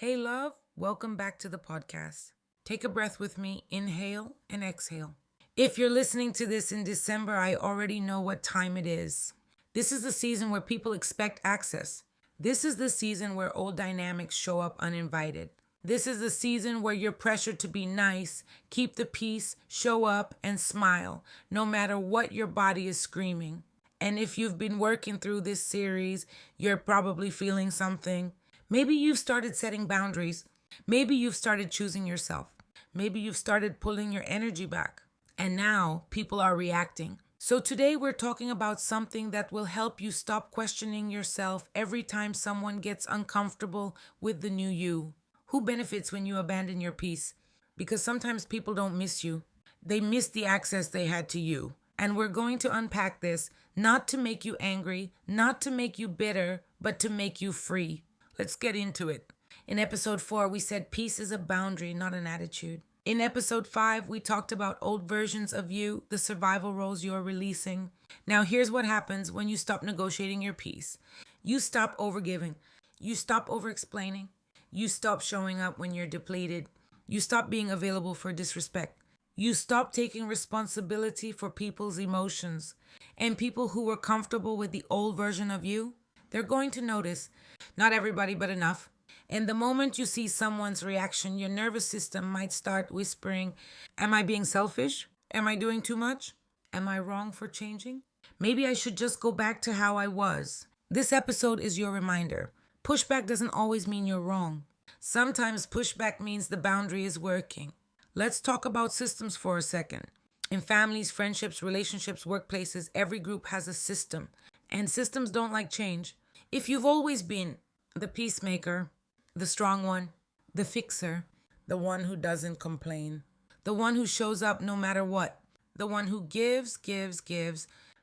Hey, love, welcome back to the podcast. Take a breath with me, inhale and exhale. If you're listening to this in December, I already know what time it is. This is the season where people expect access. This is the season where old dynamics show up uninvited. This is the season where you're pressured to be nice, keep the peace, show up, and smile, no matter what your body is screaming. And if you've been working through this series, you're probably feeling something. Maybe you've started setting boundaries. Maybe you've started choosing yourself. Maybe you've started pulling your energy back. And now people are reacting. So today we're talking about something that will help you stop questioning yourself every time someone gets uncomfortable with the new you. Who benefits when you abandon your peace? Because sometimes people don't miss you. They miss the access they had to you. And we're going to unpack this, not to make you angry, not to make you bitter, but to make you free. Let's get into it. In episode 4, we said peace is a boundary, not an attitude. In episode 5, we talked about old versions of you, the survival roles you're releasing. Now, here's what happens when you stop negotiating your peace. You stop overgiving. You stop over-explaining. You stop showing up when you're depleted. You stop being available for disrespect. You stop taking responsibility for people's emotions. And people who were comfortable with the old version of you, they're going to notice. Not everybody, but enough. And the moment you see someone's reaction, your nervous system might start whispering, am I being selfish? Am I doing too much? Am I wrong for changing? Maybe I should just go back to how I was. This episode is your reminder. Pushback doesn't always mean you're wrong. Sometimes pushback means the boundary is working. Let's talk about systems for a second. In families, friendships, relationships, workplaces, every group has a system. And systems don't like change. If you've always been the peacemaker, the strong one, the fixer, the one who doesn't complain, the one who shows up no matter what, the one who gives,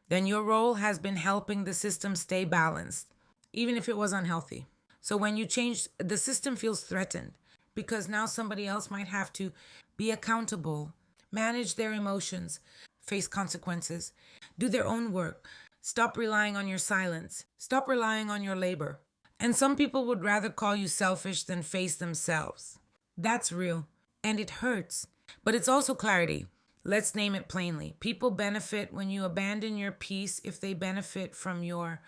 then your role has been helping the system stay balanced, even if it was unhealthy. So when you change, the system feels threatened because now somebody else might have to be accountable, manage their emotions, face consequences, do their own work. Stop relying on your silence. Stop relying on your labor. And some people would rather call you selfish than face themselves. That's real. And it hurts. But it's also clarity. Let's name it plainly. People benefit when you abandon your peace if they benefit from your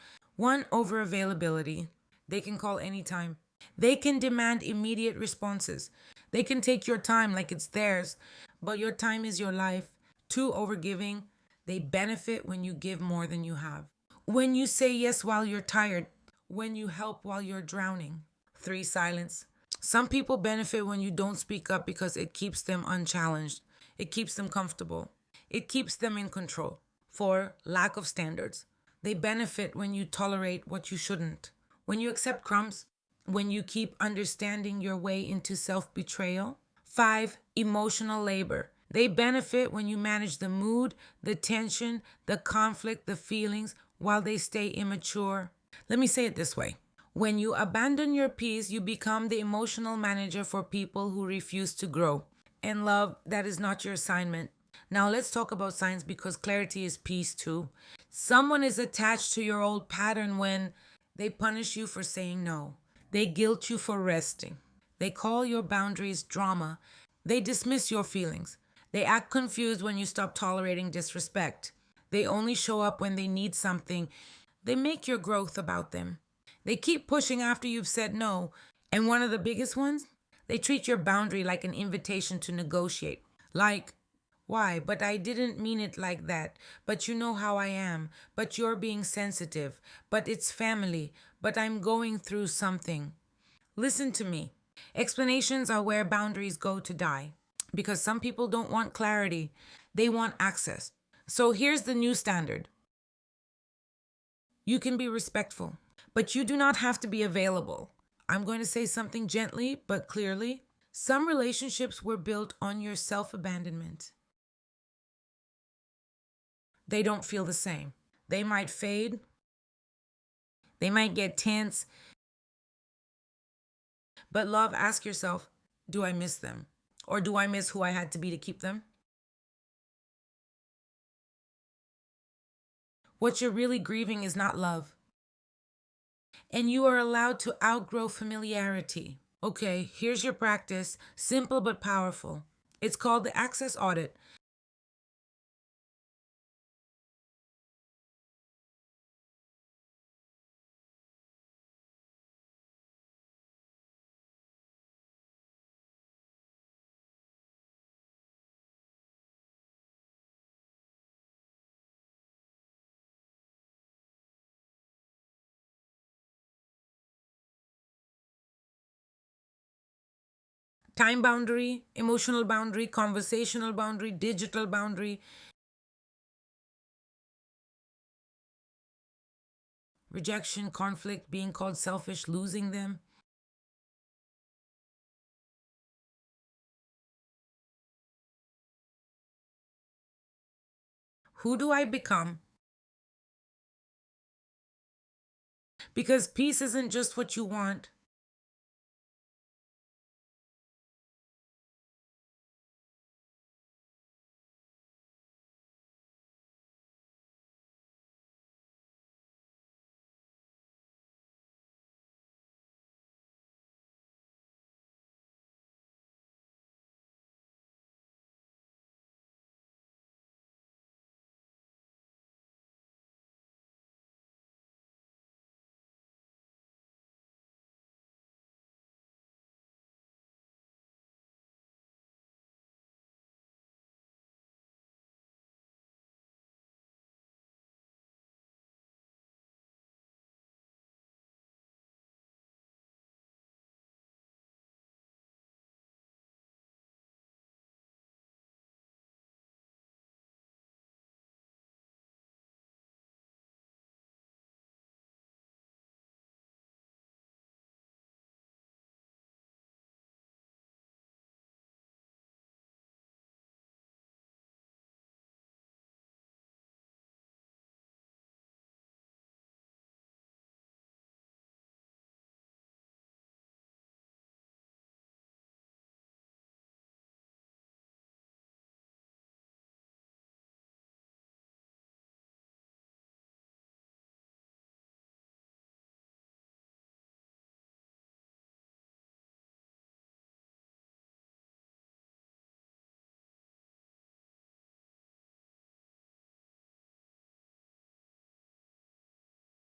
over availability. They can call anytime. They can demand immediate responses. They can take your time like it's theirs, but your time is your life. 2, overgiving. They benefit when you give more than you have. When you say yes while you're tired. When you help while you're drowning. 3, silence. Some people benefit when you don't speak up because it keeps them unchallenged. It keeps them comfortable. It keeps them in control. 4, lack of standards. They benefit when you tolerate what you shouldn't. When you accept crumbs. When you keep understanding your way into self-betrayal. 5, emotional labor. They benefit when you manage the mood, the tension, the conflict, the feelings, while they stay immature. Let me say it this way. When you abandon your peace, you become the emotional manager for people who refuse to grow. And love, that is not your assignment. Now let's talk about signs because clarity is peace too. Someone is attached to your old pattern when they punish you for saying no. They guilt you for resting. They call your boundaries drama. They dismiss your feelings. They act confused when you stop tolerating disrespect. They only show up when they need something. They make your growth about them. They keep pushing after you've said no. And one of the biggest ones, they treat your boundary like an invitation to negotiate. Like, why? But I didn't mean it like that. But you know how I am. But you're being sensitive. But it's family. But I'm going through something. Listen to me. Explanations are where boundaries go to die. Because some people don't want clarity. They want access. So here's the new standard. You can be respectful, but you do not have to be available. I'm going to say something gently but clearly. Some relationships were built on your self-abandonment. They don't feel the same. They might fade. They might get tense. But love, ask yourself, do I miss them? Or do I miss who I had to be to keep them? What you're really grieving is not love. And you are allowed to outgrow familiarity. Okay, here's your practice, simple but powerful. It's called the Access Audit. Time boundary, emotional boundary, conversational boundary, digital boundary, rejection, conflict, being called selfish, losing them. Who do I become? Because peace isn't just what you want,